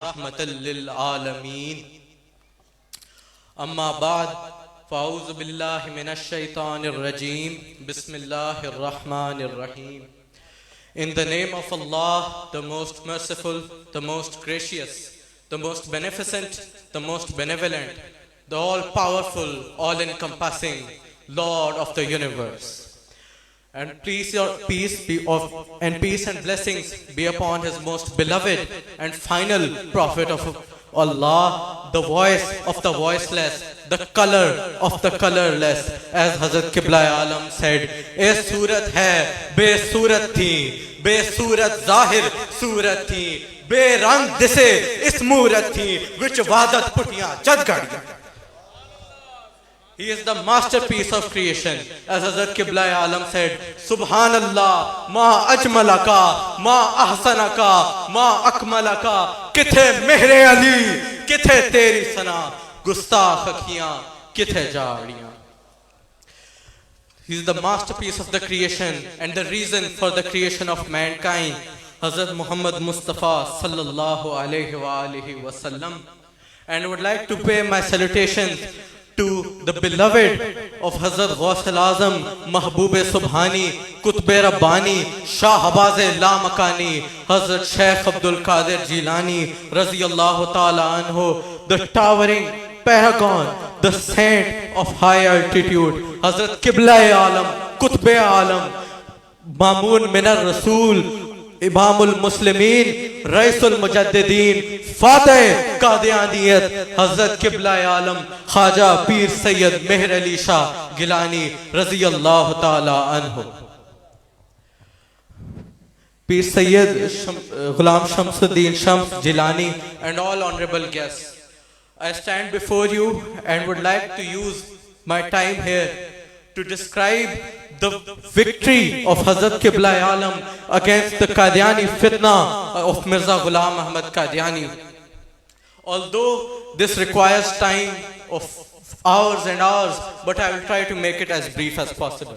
रहमतल लिल आलमीन। अम्मा बाद फ़ाऊज़ु बिल्लाहि मिनश शैतानिर रजीम। बिस्मिल्लाहिर रहमानिर रहीम। In the name of Allah, the most merciful, the most gracious, the most beneficent, the most benevolent, the all-powerful, all-encompassing Lord of the universe. And peace and blessings be upon his most beloved and final prophet of Allah, the voice of the voiceless, the color of the colorless, as Hazrat Qibla Alam said, "ए सूरत है बेसूरत थी, बेसूरत जाहिर सूरत थी, बेरंग दिसे इस मूरत थी, विच वादत पुटियां जद गाड़ियां." He is the masterpiece of creation. As Hazrat Qibla Alam said, Subhanallah, ma ajmalaka, ma ahsanaka, ma akmalaka, kithe mehre Ali, kithe teri sana, gustakh akhiyan, kithe jaadiyan. He is the masterpiece of the creation and the reason for the creation of mankind. Hazrat Muhammad Mustafa sallallahu alayhi wa alihi wasallam. And I would like to pay my salutations to the beloved of Hazrat Ghaus al-Azam, Mahbub Subhani, Qutb Rabbani, Shahbaz Lamakani, Hazrat Shaykh Abdul Qadir Jilani, Raziyallahu Ta'ala Anhu, the towering paragon, the saint of high altitude, Hazrat Qibla Alam, Qutb Alam, Mamun Minar Rasool, Imamul Muslimin, Raisul Mujaddidin, Fateh Qadianiyat, Hazrat Qibla Alam, Khaja Pir Sayyid Meher Ali Shah Gilani, Raziyallahu Ta'ala Anhu. Pir Sayyid Ghulam Shamsuddin Shams Jilani and all honorable guests. I stand before you and would like to use my time here to describe the victory of Hazrat Qibla Alam against the Qadiani fitna of Mirza Ghulam Ahmad Qadiani. Although this requires time of hours and hours, but I will try to make it as brief as possible.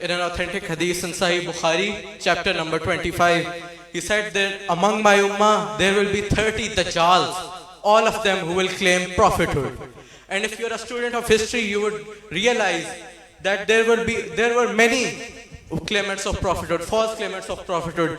in an authentic hadith in Sahih Bukhari, chapter number 25, he said that among my ummah there will be 30 Dajjals, all of them who will claim prophethood. And if you're a student of history, you would realize that there were many claimants of prophethood, false claimants of prophethood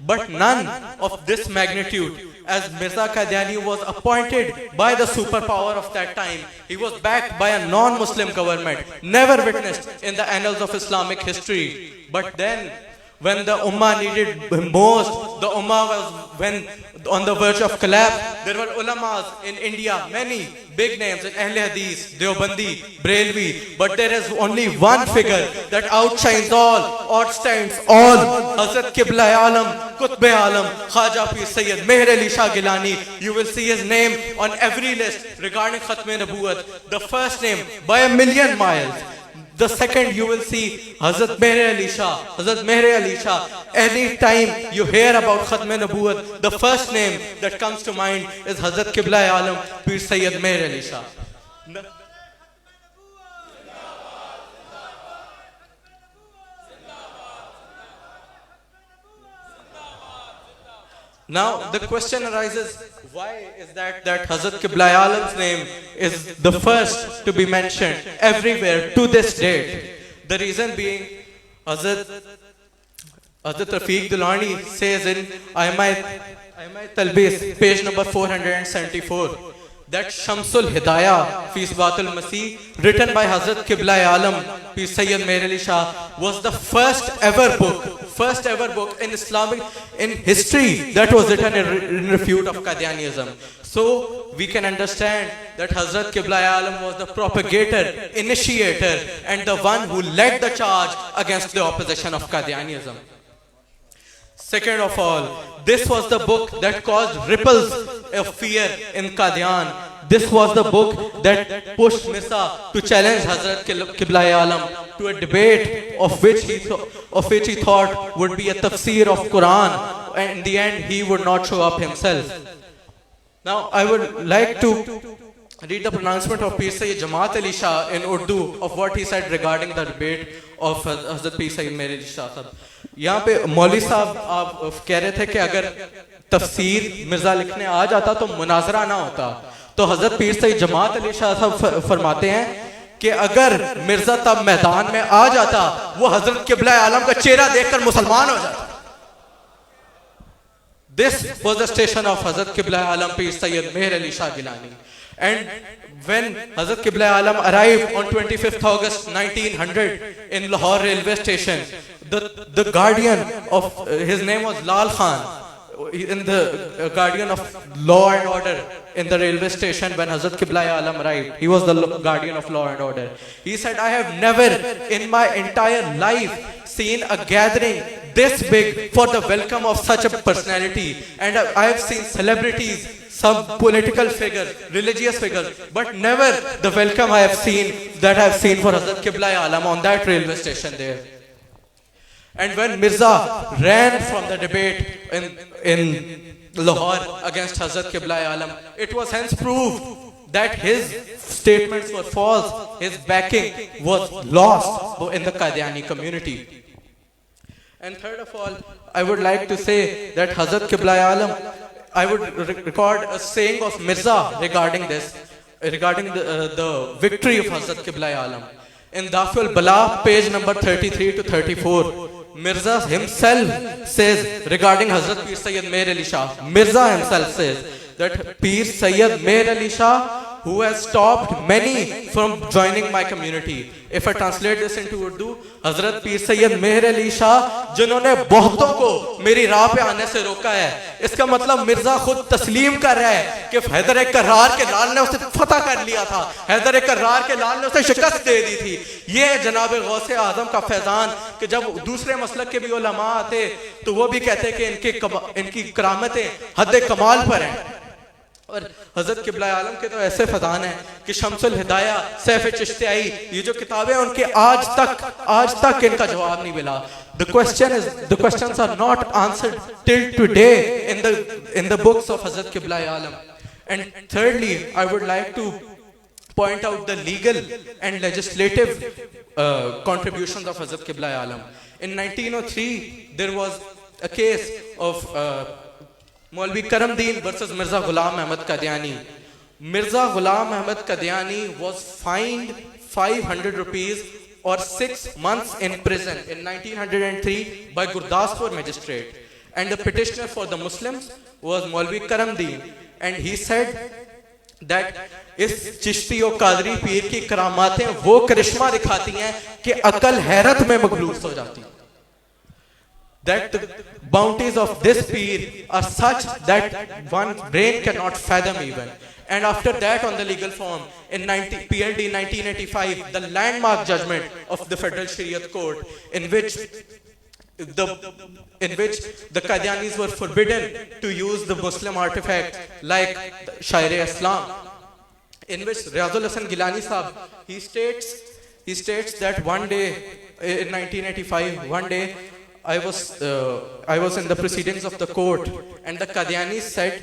But none of this magnitude, as Mirza Qadiani was appointed by the superpower of that time. He was backed by a non-Muslim government, never witnessed in the annals of Islamic history. But then, when the Ummah needed him most, the Ummah was on the verge of collapse. There were ulamas in India, many big names in Ahl Hadith, Deobandi, Brelvi, but there is only one figure that outshines all, outstands all. Hazrat Qibla Alam, Qutb Alam, Khaja Pir Sayyid Meher Ali Shah Gilani. You will see his name on every list regarding Khatm Nabuwat. The first name by a million miles. The second you will see Hazrat Meher Ali Shah, Hazrat Meher Ali Shah. Any time you hear about Khatm Nabuwat, the first name that comes to mind is Hazrat Qibla Alam, Pir Sayyid Meher Ali Shah. Now the question arises, why is that Hazrat Qibla Alam's name is the first to be mentioned everywhere to this date? The reason being, Hazrat Rafiq Dulani says in Aimai Talbis, page number 474, that Shamsul Hidayah fi Isbatul Masih, written by Hazrat Qibla Alam, Pir Sayyid Meher Ali Shah, was the first ever book in Islamic, in history, that was written in refute of Qadianism. So we can understand that Hazrat Qibla Alam was the propagator, initiator, and the one who led the charge against the opposition of Qadianism. Second of all, this was the book that caused ripples of fear in Qadian. This was the book that pushed Mirza to challenge Hazrat Qibla Alam to a debate of which he thought would be a tafsir of Quran, and in the end he would not show up himself. Now I would like to read the pronouncement of Pir Sayyid Jamaat Ali Shah in Urdu of what he said regarding the debate of Hazrat Pir Sayyid Mehr Ali Shah Sahab. यहाँ पे मौलवी साहब आप कह रहे थे कि अगर तफसीर मिर्जा लिखने आ जाता तो मुनाजरा ना होता, तो हजरत पीर सईद जमात अली शाह साहब फरमाते हैं कि अगर मिर्जा तब मैदान में आ जाता वो हजरत किबला आलम का चेहरा देखकर मुसलमान हो जाता. This was the station of Hazrat Qibla Alam Pir Sayyid Mehr Ali Shah Gilani. And when Hazrat Qibla Alam arrived on 25th August 1900 in Lahore railway station, the guardian of his name was Lal Khan, in the guardian of law and order in the railway station. When Hazrat Qibla Alam arrived, he was the guardian of law and order. He said, I have never in my entire life seen a gathering this big for the welcome of such a personality, and I have seen celebrities, some political figures, religious figures, but never the welcome I have seen for Hazrat Qibla Alam on that railway station there. And when Mirza ran from the debate in Lahore against Hazrat Qibla Alam, it was hence proved that his statements were false, his backing was lost in the Qadiani community. And third of all, I would like to say that Hazrat Qibla Alam, I would record a saying of Mirza regarding this, regarding the victory of Hazrat Qibla Alam. In Daful Bala, page number 33 to 34, Mirza himself says regarding Hazrat Pir Sayyid Mehr Ali Shah, Mirza himself says that Pir Sayyid Mehr Ali Shah, who has stopped many from joining my community. If I translate this into Urdu, Hazrat Pir Sayyid Mehr Ali Shah, जिन्होंने बहुतों को मेरी राह पे आने से रोका है. इसका मतलब मिर्जा खुद तस्लीम कर रहा है कि हैदर कर्रार के लाल ने उसे फतह कर लिया था, हैदर कर्रार के लाल ने उसे शिकस्त दे दी थी. ये जनाब गौसे आजम का फैजान कि जब दूसरे मसलक के भी उलमा आते तो वो भी कहते कि इनकी करामतें हद कमाल पर हैं. और हजरत किबला आलम के तो ऐसे फैजान है कि शम्सुल हिदाया, सैफ चिश्तियाई, ये जो किताबें उनके आज तक इनका जवाब नहीं मिला. The questions are not answered till today in the books of Hazrat Qibla Alam. And thirdly, I would like to point out the legal and legislative contributions of Hazrat Qibla Alam. In 1903, there was a case of Maulvi Karamdeen versus Mirza Ghulam Ahmad Qadiani. Mirza Ghulam Ahmad Qadiani was fined 500 rupees or 6 months in prison in 1903 by Gurdaspur magistrate. And the petitioner for the Muslims was Maulvi Karamdeen. And he said that इस चिश्ती और कादरी पीर की करामातें वो करिश्मा दिखाती हैं कि अकल हैरत में मगलूस हो जाती है. That the bounties of this peer are such that one brain cannot fathom even. And after that, on the legal form, in PLD 1985, the landmark judgment of the Federal Shariat Court, in which the Qadianis were forbidden to use the Muslim artifact like Shair-e-Islam, in which Riyazul Hasan Gilani Sahab, he states that one day in 1985, one day I was in the proceedings of the court, and the Qadianis said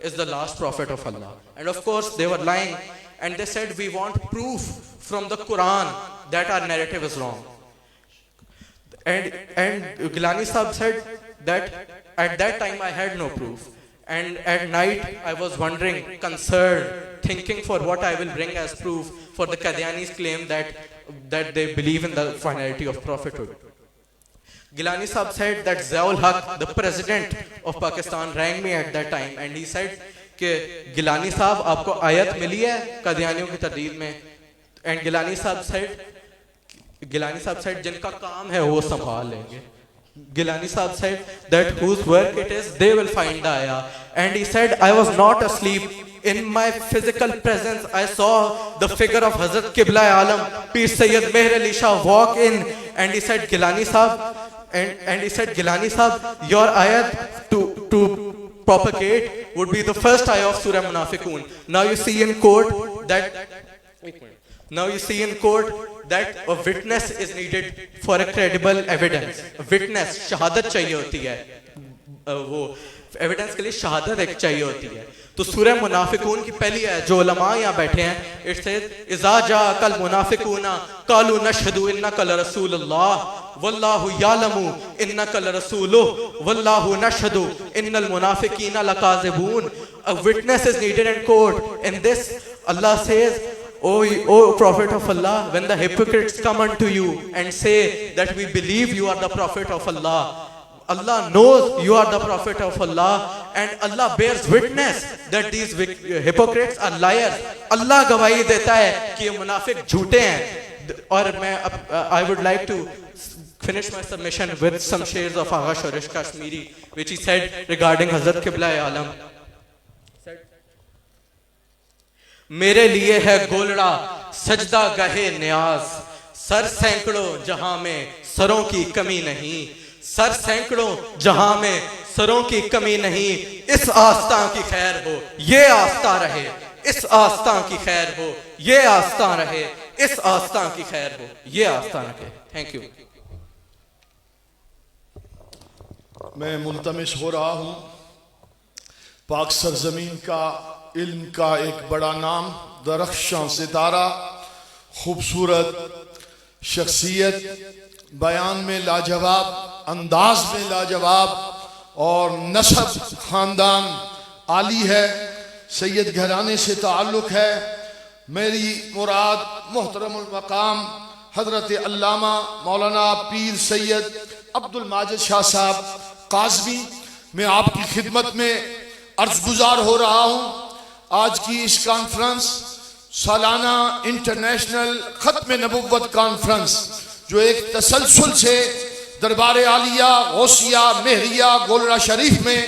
is the last prophet of Allah. And of course they were lying, and they said we want proof from the Quran that our narrative is wrong. And Gilani Sahab said that at that time I had no proof. And at night I was wondering, concerned, thinking for what I will bring as proof for the Qadianis' claim that they believe in the finality of prophethood. Gilani Sahab said that Ziaul Haq, the president of Pakistan, rang me at that time, and he said कि Gilani Sahab आपको आयत मिली है कादियानियों की तरदीद में. And Gilani Sahab said जिनका काम है वो संभाल लेंगे. Gilani Sahab said that whose work it is, they will find the ayah. And he said, I was not asleep. In my physical presence, I saw the figure of Hazrat Qibla Alam, Pir Sayyid Mehr Ali Shah, walk in, and he said, Gilani Sahab, and he said, Gilani Sahab, your ayat to propagate would be the first ayah of Surah Munafiqun. Now you see in court that a witness is needed for a credible evidence. A witness, shahadat chahiye hoti hai. Evidence के लिए शहादत एक चाहिए होती है। तो सूरह मुनाफिकून की पहली है जो उलमा यहाँ बैठे हैं, इट सेज इज़ा जाअकल मुनाफिकूना कालू नशहदु इन्नका लरसूलुल्लाह वल्लाहु यालमु इन्नका लरसूलुहु वल्लाहु नशहदु इन्नल मुनाफिकीना लकाज़िबून। A witness is needed in court. In this, Allah says, O Prophet of Allah, when the hypocrites come unto you and say that we believe you are the Prophet of Allah, Allah knows you are the Prophet of Allah, and Allah bears witness that these hypocrites are liars. Allah गवाही देता है कि ये मुनाफिक झूठे हैं। और मैं I would like to finish my submission with some shares of Agha Shorish Kashmiri, which he said regarding Hazrat Qibla Alam. मेरे लिए है गोलड़ा सजदा गहे न्याज, सर सैकड़ों जहां में सरों की कमी नहीं, सर सैकड़ों जहां में सरों की कमी नहीं। इस आस्था की खैर हो ये आस्था रहे, इस आस्था की खैर हो ये आस्था रहे, इस आस्था की खैर हो ये आस्था रहे। Thank you. मैं मुल्तमिस हो रहा हूँ पाक सरजमीन का इल्म का एक बड़ा नाम, दरख्शां सितारा, खूबसूरत शख्सियत, बयान में लाजवाब, अंदाज में लाजवाब और नसब खानदान आली है, सैयद घराने से ताल्लुक़ है। मेरी मुराद मोहतरमुल मकाम हजरत अल्लामा मौलाना पीर सैयद अब्दुल माजिद शाह साहब काज़मी, मैं आपकी खिदमत में अर्ज़ गुज़ार हो रहा हूँ। आज की इस कॉन्फ्रेंस सालाना इंटरनेशनल ख़त्म नबुव्वत कॉन्फ्रेंस जो एक तसलसल से दरबार आलिया गौसिया मेहरिया गोलरा शरीफ में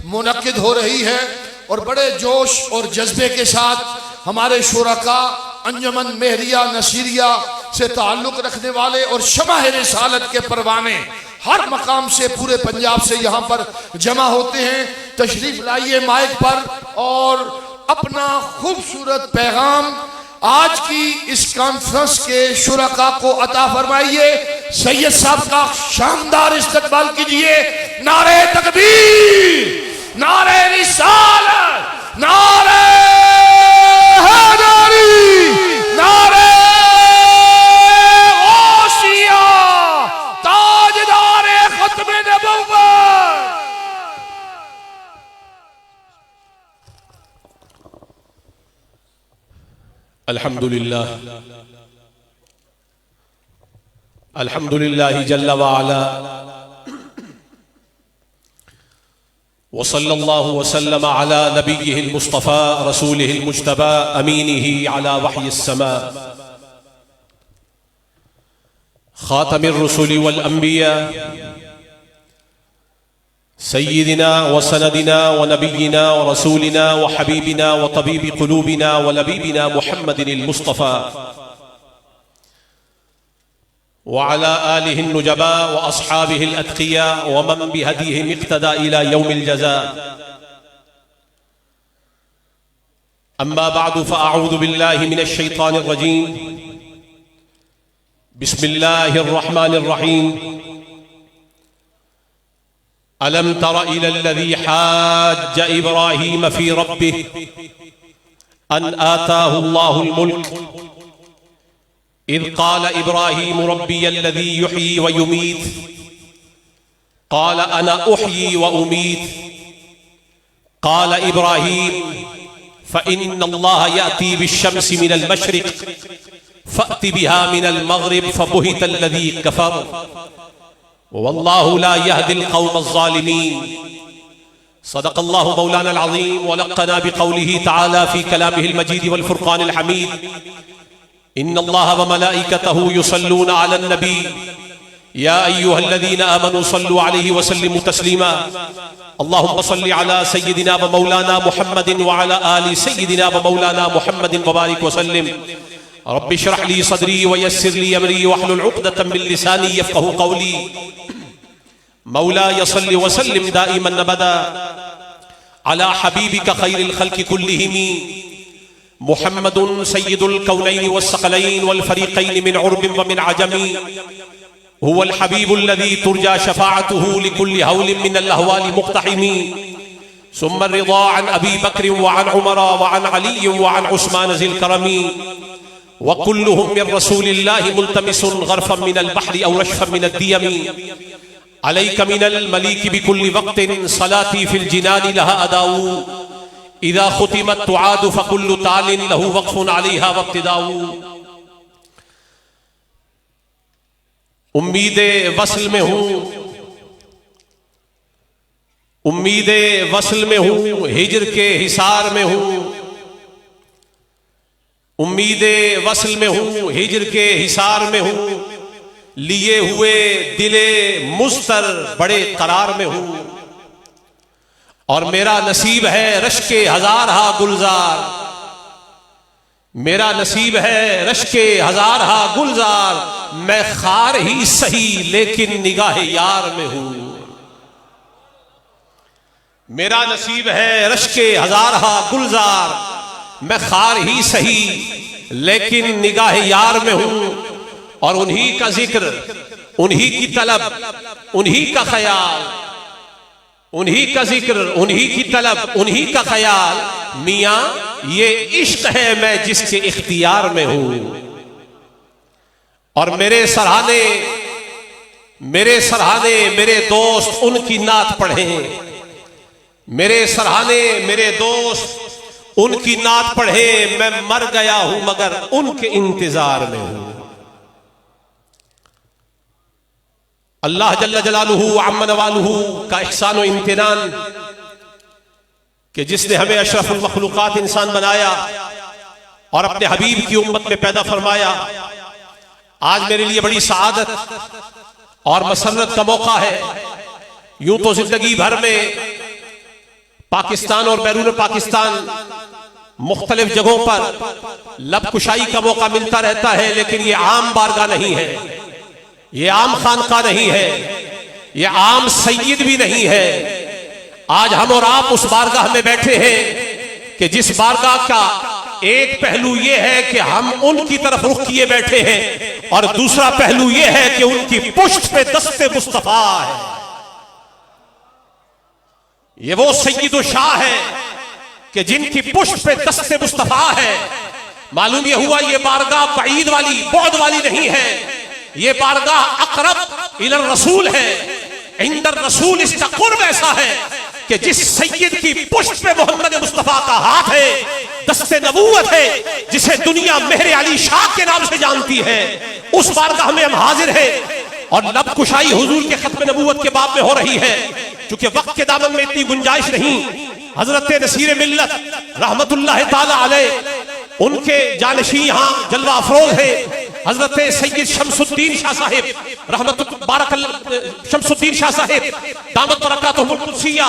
मुनक्किद हो रही है और बड़े जोश और जज्बे के साथ हमारे शुरका अंजमन मेहरिया नसीरिया से ताल्लुक़ रखने वाले और शमाह रिसालत के परवाने हर मकाम से पूरे पंजाब से यहाँ पर जमा होते हैं। तशरीफ लाइए माइक पर और अपना खूबसूरत पैगाम आज की इस कॉन्फ्रेंस के शुरका को अता फरमाइए। सैयद साहब का शानदार इस्तकबाल कीजिए। नारे तकबीर, नारे रिसालत, नारे हैदरी, नारे गौसिया, ताजदार खत्म नबुव्वत। अल्हम्दुलिल्लाह, अल्हम्दुलिल्लाह जल्ल व अला व सल्लल्लाहु व सल्लम अला नबिय्यिहिल मुस्तफ़ा रसूलिहिल मुज्तबा अमीनिही अला वह्यिस समा खातमिर रुसुली वल अंबिया सय्यिदिना व सनदिना व नबिय्यिना व रसूलिना व हबीबिना व तबीबी क़ुलूबिना व लबीबिना मुहम्मदिनिल मुस्तफ़ा व अला आलिहिन नुजबा व अस्हाबिहिल अत्क़िया व मन बिहदीहिम इक़्तदा इला यौमिल जज़ा। अम्मा बअदु फ़अऊज़ु बिल्लाहि मिनश शैतानिर रजीम। बिस्मिल्लाहिर रहमानिर रहीम। अलम तर इलल्लज़ी हाज्ज इब्राहीम फ़ी रब्बिहि अन आताहु अल्लाहुल मुल्क इज़ क़ाल इब्राहीम रब्बियल्लज़ी युह्यी व युमीत क़ाल अना उह्यी व उमीत क़ाल इब्राहीम फ़इन्नल्लाह यअती बिश्शम्सि मिनल मशरिक़ फ़अति बिहा मिनल मग़रिब फ़बुहितल्लज़ी कफ़र वल्लाहु ला यहदिल क़ौमज़ ज़ालिमीन। सदक़ल्लाहु मौलाना अज़ीम व लक़्क़ना बिक़ौलिही तआला फ़ी कलामिहिल मजीद वल फ़ुरक़ानिल हमीद। इन्नल्लाह व मलाइकतहु युसल्लूना अलन नबी या अय्युहल्लज़ीना आमनू सल्लु अलैहि व सल्लिमू तस्लीमा। अल्लाहुम्मा सल्लि अला सय्यिदिना व मौलाना मुहम्मदिन व अला आलि सय्यिदिना व मौलाना मुहम्मदिन व बारिक व सल्लिम। रब्बि इश्रह ली सदरी व यस्सिर ली अमरी वहलुल उक़दतम मिन लिसानी यफ़क़हू क़ौली। मौलाया सल्लि व सल्लिम दाइमन अबदा अला हबीबिका खैरिल खल्क़ि कुल्लिहिम मुहम्मदुन सय्यिदुल कौनैनि वस्सक़लैनि वल फ़रीक़ैनि मिन उर्बिन व मिन अजमी हुवल हबीबुल्लज़ी तुरजा शफ़ाअतुहु लिकुल्लि हौलिन मिनल अहवालि मुक़्तहिमी। सुम्मा रिदा अन अबी बकर व अन उमर व अन अली व अन उस्मान ज़िल करमी व कुल्लुहुम मिन रसूलिल्लाहि मुल्तमिसुन गरफन मिनल बहरि औ रशफन मिनद दियमी अलैका मिनल मलीक बिकुल्लि वक्तिन सलाती फिल जिनानि लहा अदाउ इदा खुतिमत तुआदु फकुल्लु तालिन लहु वक्फुन अलैहा वब्तिदाउ। उम्मीदे वस्ल में हूं, उम्मीदे वस्ल में हूं, हिजर के हिसार में हूं, उम्मीदे वस्ल में हूं, हिजर के हिसार में हूं, लिए हुए दिले मुस्तर बड़े करार में हूं, और मेरा नसीब है रश्के हजार हा गुलजार, मेरा नसीब है रश्के हजार हा गुलजार, मैं खार ही सही लेकिन निगाह यार में हूं। मेरा नसीब है रश्के हजार हा गुलजार, मैं खार ही सही लेकिन निगाह यार में हूं, और उन्हीं का जिक्र, उन्हीं की तलब, उन्हीं का ख्याल, उन्हीं का जिक्र, उन्हीं की तलब, उन्हीं का ख्याल, मियां ये इश्क है मैं जिसके इख्तियार में हूं। और मेरे सराहने, मेरे सराहने मेरे दोस्त उनकी नात पढ़ें, मेरे सराहने मेरे दोस्त उनकी नात पढ़े, मैं मर गया हूं मगर उनके इंतजार में हूं। अल्लाह जल्ल जलालुहु अम्मा नवालुहु का ihसान व इम्तिनान कि जिसने हमें अशरफुल मखलूकात इंसान बनाया और अपने हबीब की उम्मत में पैदा फरमाया। आज मेरे लिए बड़ी सआदत और मसरत का मौका है। यूं तो जिंदगी भर में पाकिस्तान और बैरून पाकिस्तान मुख्तलिफ जगहों पर लबकुशाई का मौका मिलता रहता है, लेकिन ये आम बारगाह नहीं है, ये आम खानका नहीं है, ये आम सैयद भी नहीं है। आज हम और आप उस बारगाह में बैठे हैं कि जिस बारगाह का एक पहलू ये है कि हम उनकी तरफ रुख किए बैठे हैं, और दूसरा पहलू ये है कि उनकी पुष्ट पे दस्ते मुस्तफा है। ये वो सैयदो शाह है कि जिनकी पुष्ट पे दस्ते मुस्तफा है। मालूम ये हुआ ये बारगाह बईद वाली, बौद वाली नहीं है, ये बारगाह अकरब इलर रसूल है। इंदर रसूल इसका कुर्ब ऐसा है कि जिस सैयद की पुष्ट पे मोहम्मद मुस्तफा का हाथ है, दस्ते नबूवत है, जिसे दुनिया मेहर अली शाह के नाम से जानती है, उस बारगाह में हम हाजिर है। और लबकुशाई हुजूर के खत्म नबूवत के बाब में हो रही है। क्योंकि वक्त के दामन में इतनी गुंजाइश नहीं। हजरत नसीर मिल्लत रहमतुल्लाह ताला अलैह उनके जानशी यहाँ जलवा अफरोज है। हजरत सैयद शमसुद्दीन शाह साहिब शमसुद्दीन शाह साहिब दामत बरकातुहुल कुद्सिया,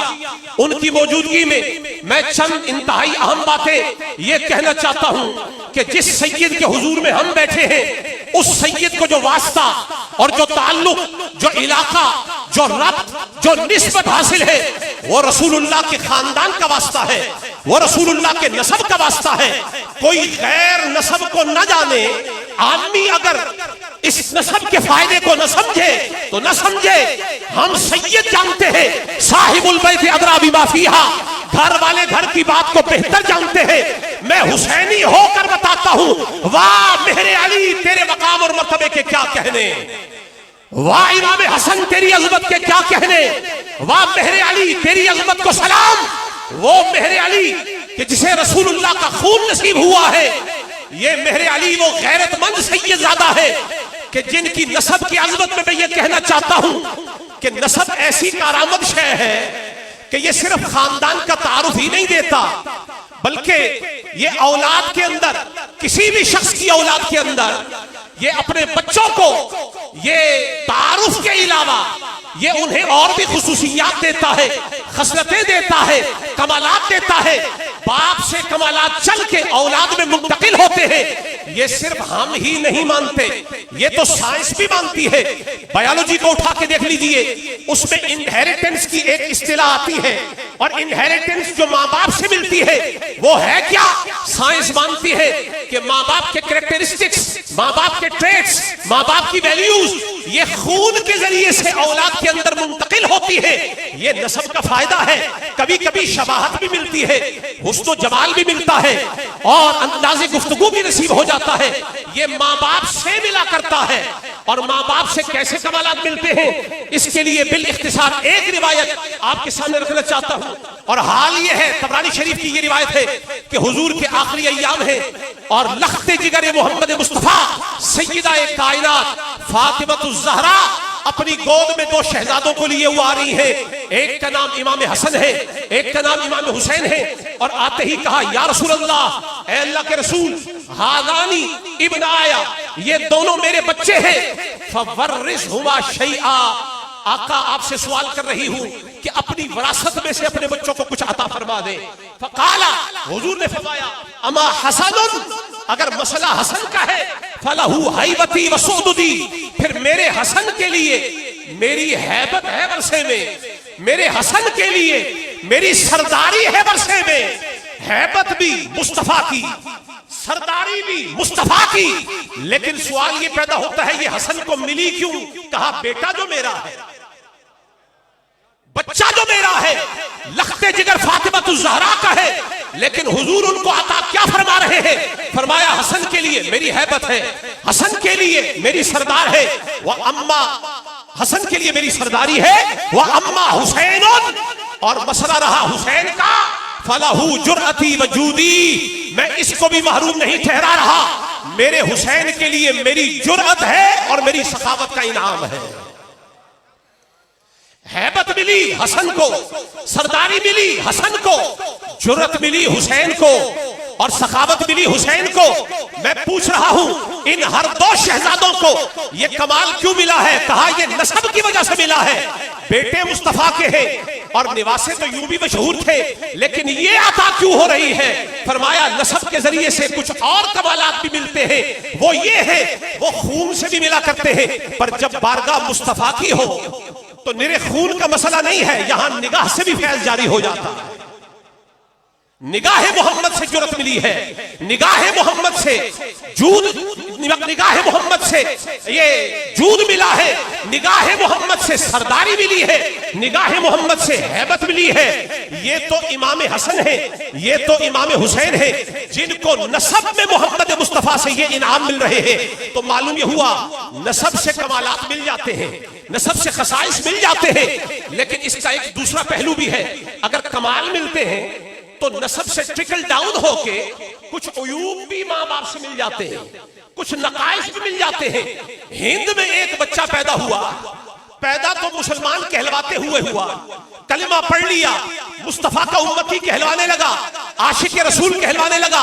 उनकी मौजूदगी में मैं चंद इंतहाई अहम बातें ये कहना चाहता हूँ कि जिस सैयद के हुजूर में हम बैठे हैं, उस सैयद को जो वास्ता और जो ताल्लुक, जो इलाका, जो रब्त, जो निस्बत हासिल है, वो रसूलुल्लाह के खानदान का वास्ता है, वो रसूलुल्लाह के नसब का वास्ता है। कोई गैर नसब को न जाने, आदमी अगर इस नसब के फायदे को न समझे तो न समझे। हम सैयद जानते हैं, साहिबुल बैत अदरा बिमा फीहा, घर वाले घर की बात को बेहतर जानते हैं। मैं हुसैनी होकर बताता हूं, वाह मेरे अली तेरे मकाम और मर्तबे के क्या कहने, वाह इमाम हसन तेरी अजमत के क्या कहने, वाह मेरे अली तेरी अजमत को सलाम। वो मेरे अली कि जिसे रसूलुल्लाह का खून नसीब हुआ है, ये मेरे अली वो गैरतमंद सैयदजादा है कि जिनकी नसब की अजमत में मैं ये कहना चाहता हूं कि नसब ऐसी कारामद शय है कि ये सिर्फ खानदान का तारुफ ही नहीं देता, बल्कि ये औलाद के अंदर, किसी भी शख्स की औलाद के अंदर, ये अपने बच्चों को ये तारुफ के अलावा ये उन्हें और भी खुसूसियात देता है, खसलतें देता है, कमालात देता है। बाप से कमालात चल के औलाद में मुंतकिल होते हैं। ये सिर्फ हम ही नहीं मानते, ये तो साइंस भी मानती है। बायोलॉजी को उठा के देख लीजिए, उसमें इनहेरिटेंस की एक इस्तिलाह आती है, और इनहेरिटेंस जो माँ बाप से मिलती है वो है क्या? साइंस मानती है कि माँ बाप के कैरेक्टरिस्टिक्स, माँ बाप के ट्रेट्स, माँ बाप की वैल्यूज ये खून के जरिए से औलाद के अंदर मुंतकिल होती है। ये नस्ब का फायदा है। कभी कभी शबाहत भी मिलती है, हुस्न जमाल भी मिलता है और अंदाज़े गुफ्तगू भी नसीब हो जाता है। ये माँ बाप से मिला करता है। और माँ बाप से कैसे कमालात मिलते हैं, इसके लिए बिल इख्तिसार एक रिवायत आपके सामने रखना चाहता हूँ। और हाल ये है, तबरानी शरीफ की ये रिवायत है कि हुजूर के आखिरी अय्याम है और लख्ते जिगर मोहम्मद मुस्तफा सय्यदा कायनात फातिमतुज़ ज़हरा अपनी गोद में दो शहजादों को लिए हुआ आ रही है। एक का नाम इमाम हसन है, एक का नाम इमाम हुसैन है। और आते ही कहा, या रसूल अल्लाह, ऐ अल्लाह के रसूल, हादानी इब्न आया, ये दोनों मेरे बच्चे हैं। फवर्रिसहुमा शैआ, आका आपसे सवाल कर रही हूं कि अपनी विरासत में से अपने बच्चों को कुछ अता फरमा दे। फकाला, हुजूर ने फरमाया, अमा हसनुन, अगर मसला हसन का है, फलहू हैबती व सुदुदी, फिर मेरे हसन के लिए मेरी हैबत है वर्षे में, मेरे हसन के लिए मेरी सरदारी है वर्षे में। हैबत भी मुस्तफा की, सरदारी भी मुस्तफा की। लेकिन सवाल ये पैदा होता है, ये हसन को मिली क्यों? कहा, बेटा जो मेरा है, बच्चा जो मेरा है, लख्ते जिगर फातिमतुज़ ज़हरा का है। लेकिन हुजूर उनको अता क्या फरमा रहे हैं? फरमाया, हसन के लिए मेरी हैबत है, हसन के लिए मेरी सरदार है, वह अम्मा, हसन के लिए मेरी सरदारी है, वह अम्मा हुसैन, और मसला रहा हुसैन का, फलहू जुरअती वजूदी, मैं इसको भी महरूम नहीं ठहरा रहा। मेरे हुसैन के लिए मेरी जुरअत है और मेरी सखावत का इनाम है। हैबत मिली हसन को, सरदारी मिली हसन को, जुर्रत मिली हुसैन को और सखावत मिली हुसैन को। मैं पूछ रहा हूं, इन हर दो शहजादों को ये कमाल क्यों मिला है? कहा, ये नस्ब की वजह से मिला है। बेटे मुस्तफा के हैं और निवासे तो यूं भी मशहूर थे, लेकिन ये अता क्यों हो रही है? फरमाया, नस्ब के जरिए से कुछ और कमालात भी मिलते हैं। वो ये है, वो खून से भी मिला करते हैं, पर जब बारगाह मुस्तफा की हो तो निरे खून का मसला नहीं है, यहां निगाह से भी फैज जारी हो जाता है। निगाह मोहम्मद से जुरत मिली है, निगाह मोहम्मद से जूद, निगाह मोहम्मद से ये जूद मिला है, निगाह मोहम्मद से सरदारी मिली है, निगाह मोहम्मद से हैबत मिली है। ये तो इमाम हसन है, ये तो इमाम हुसैन है, जिनको नसब में मोहम्मद मुस्तफा से ये इनाम मिल रहे हैं। तो मालूम ये हुआ, नसब से कमालात मिल जाते हैं, नसब से खसाइस मिल जाते हैं, लेकिन इसका एक दूसरा पहलू भी है। अगर कमाल मिलते हैं तो नसब से ट्रिकल डाउन होके कुछ उयूब भी माँ बाप से मिल जाते हैं, कुछ नकाइस भी मिल जाते हैं। हिंद में एक बच्चा पैदा हुआ, पैदा तो मुसलमान कहलवाते हुए हुआ, कलिमा पढ़ लिया, मुस्तफा का उम्मती कहलवाने लगा, आशिक रसूल कहलवाने लगा।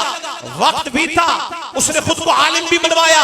वक्त बीता, उसने खुद को आलिम भी बनवाया,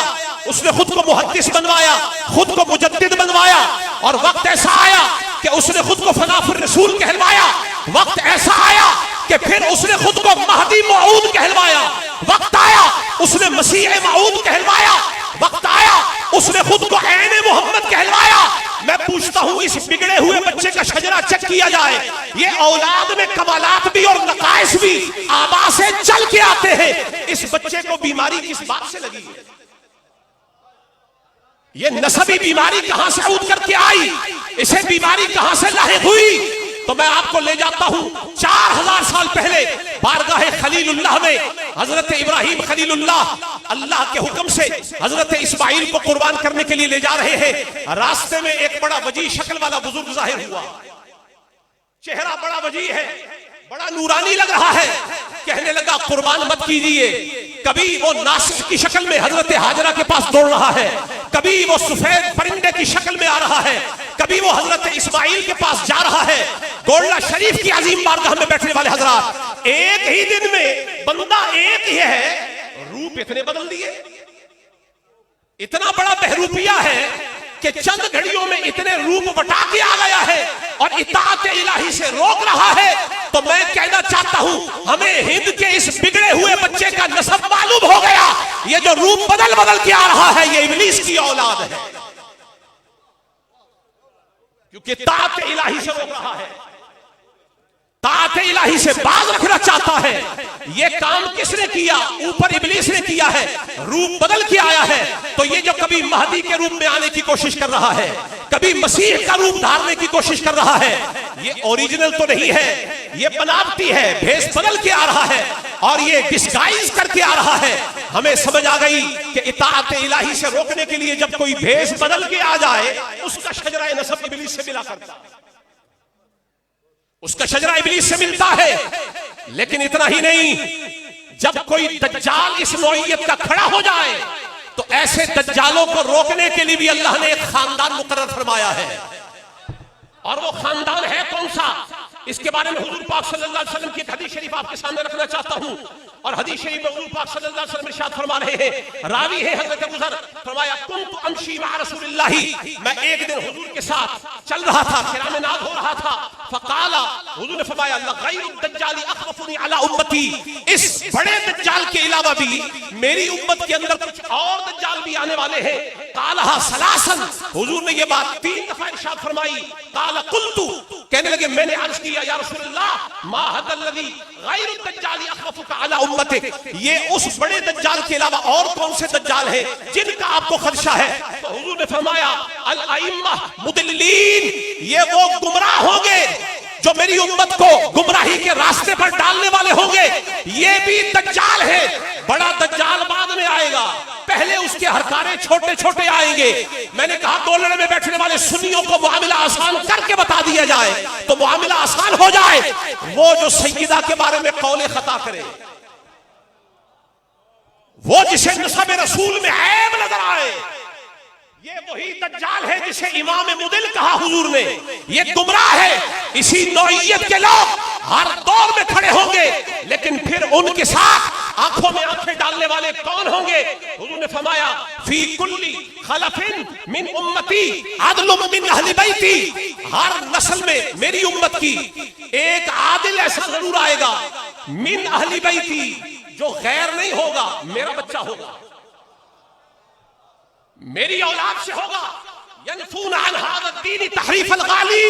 उसने खुद को मुहद्दिस बनवाया, खुद को मुजद्दिद बनवाया। और वक्त ऐसा आया कि उसने खुद को फनाफुर रसूल कहलवाया। वक्त ऐसा आया कि फिर उसने खुद को महदी मऊद कहलवाया। वक्त आया उसने मसीह मऊद कहलवाया। वक्त आया उसने खुद को ऐने मोहम्मद कहलवाया। मैं पूछता हूं, इस बिगड़े हुए बच्चे का शजरा चेक किया जाए, ये औलाद में कमालात भी और नकाइस भी आबा से चल के आते हैं। इस बच्चे को बीमारी किस बात से लगी? ये नसबी बीमारी कहां से उठ करके आई? इसे बीमारी कहां से लाहिक हुई? तो मैं आपको ले जाता हूं 4000 साल पहले बारगाह खलीलुल्लाह में हजरत इब्राहिम खलीलुल्लाह अल्लाह के हुक्म से हजरत इस्माइल को कुर्बान करने के लिए ले जा रहे हैं। रास्ते में एक बड़ा वजी शक्ल वाला बुजुर्ग जाहिर हुआ, चेहरा बड़ा वजी है, बड़ा नूरानी लग रहा है। कहने लगा, कुर्बान मत कीजिए। कभी वो नासिक की शक्ल में हजरत हाजरा के पास दौड़ रहा है, कभी वो सफेद परिंदे की शक्ल में आ रहा है, कभी वो हजरत इस्माइल के पास जा रहा है। गोल्ला शरीफ की अजीम बारगाह में बैठने वाले हजरात, एक ही दिन में बंदा एक ही है, रूप इतने बदल दिए, इतना बड़ा बहरूपिया है कि चंद घड़ियों में इतने रूप बटा के आ गया है और इताअत इलाही से रोक रहा है। तो मैं कहना चाहता हूं, हमें हिंद के इस बिगड़े हुए बच्चे का नसब मालूम हो गया। ये जो रूप बदल बदल के आ रहा है, ये इब्लीस की औलाद है, क्योंकि ताअत इलाही से रोक रहा है, ताअत इलाही से बाज रखना चाहता है। ये काम किसने किया? ऊपर इब्लीस ने किया है, रूप बदल के आया है। तो ये जो कभी महदी के रूप में आने की कोशिश कर रहा है, कभी मसीह का रूप धारने की कोशिश कर रहा है, ये ओरिजिनल तो नहीं है, ये बनावटी है, भेष बदल के आ रहा है और ये डिस्गाइज करके आ रहा है। हमें समझ आ गई कि इताअत इलाही से रोकने के लिए जब कोई भेष बदल के आ जाए, उसका शजरा नसब इब्लीस से मिला करता है, उसका शजरा इब्लीस से मिलता है। लेकिन इतना ही नहीं, जब कोई दज्जाल इस नौइयत का खड़ा हो जाए तो ऐसे दज्जालों को रोकने के लिए भी अल्लाह ने एक खानदान मुकर्रर फरमाया है। और वो खानदान है कौन सा? इसके बारे में हुजूर पाक सल्लल्लाहु अलैहि वसल्लम की एक हदीस शरीफ आपके सामने रखना चाहता हूं। और हदीस शरीफ में हुजूर पाक सल्लल्लाहु अलैहि वसल्लम इरशाद फरमा रहे हैं, रावी है हजरत अबू ज़र, फरमाया कुन्तु अमशी मअ रसूलिल्लाही, मैं एक दिन हुजूर के साथ चल रहा था, किराम नाज़ हो रहा था। फकाला, हुजूर ने फरमाया लगैरु दज्जाली अखवफुनी अला उम्मती, इस बड़े दज्जाल के अलावा भी मेरी उम्मत के अंदर कुछ और दज्जाल भी आने वाले हैं। कालहा सलासन, हुजूर ने ये बात 3 दफा इरशाद फरमाई। काला कुल्तु, कहने लगे मैंने अर्ज किया या रसूलल्लाह मा हदल्लज़ी गैरु दज्जाली अखवफुका अला उम्मतिक, ये उस बड़े दज्जाल के अलावा और कौन से दज्जाल हैं जिनका आपको खदशा है? तो हुजूर ने फरमाया अल अइम्मा मुदल्लिलीन, ये वो गुमराह होंगे जो मेरी उम्मत को गुमराही के रास्ते पर डालने वाले होंगे। ये भी दज्जाल है। बड़ा दज्जाल बाद में आएगा, पहले उसके हरकारे छोटे छोटे आएंगे। मैंने कहा दोलड़े में बैठने वाले सुन्नियों को मुआमिला आसान करके बता दिया जाए तो मुआमिला आसान हो जाए। वो जो सैयदा के बारे में कौले खता करे, वो जिसे नसब रसूल में ऐब नजर आए, ये वही दज्जाल है जिसे इमाम मुदिल कहा हुजूर ने। ये गुमराह है। इसी नौइयत के लोग हर दौर में खड़े होंगे, लेकिन फिर उनके साथ आंखों में आंखें डालने वाले कौन होंगे? हुजूर ने फरमाया फी कुल्ली खलफिन मिन उम्मती अदलुम मिन अहली बैती, हर नस्ल में मेरी उम्मत की एक आदिल ऐसा जरूर आएगा, मिन अहली बैती, जो गैर नहीं होगा, मेरा बच्चा होगा, मेरी औलाद से होगा। यनफून अन हाज़ा दीन तहरीफ अल-गाली,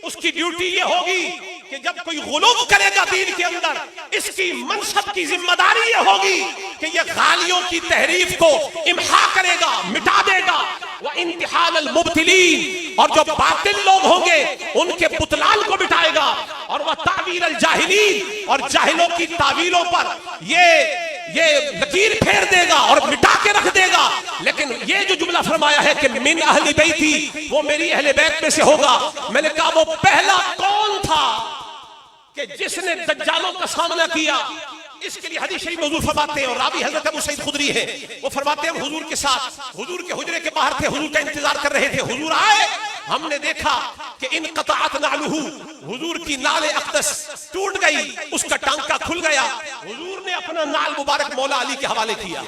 उसकी ड्यूटी ये होगी कि जब कोई गुलूब करेगा दीन के अंदर, इसकी मनसब की जिम्मेदारी ये होगी कि ये गालियों की तहरीफ को इम्हा करेगा, मिटा देगा। व इंतिहाल अल-मुब्तिलीन, और जो बातिल लोग होंगे उनके बुतलान को मिटाएगा। और वह तावील अल-जाहिलीन, और जाहिलों की तावीलों पर ये लकीर फेर देगा और मिटा के रख देगा। लेकिन ये जो जुमला फरमाया है कि मिन अहली बैती, वो मेरी अहले बैत में से होगा। मैंने कहा वो पहला कौन था कि जिसने दज्जालों का सामना किया? इसके लिए हदीस शरीफ में हुजूर फरमाते हैं, और रावी हजरत अबू सईद खुदरी है, वो फरमाते हैं हुजूर के साथ, हुजूर के हुजरे के बाहर थे, हुजूर का इंतजार कर रहे थे। हुजूर आए, हमने देखा कि इनक़ताअत नालुहु, हुजूर की नाले अक़दस टूट गई, उसका टांका खुल गया। हुजूर ने अपना नाल मुबारक मौला अली के हवाले किया।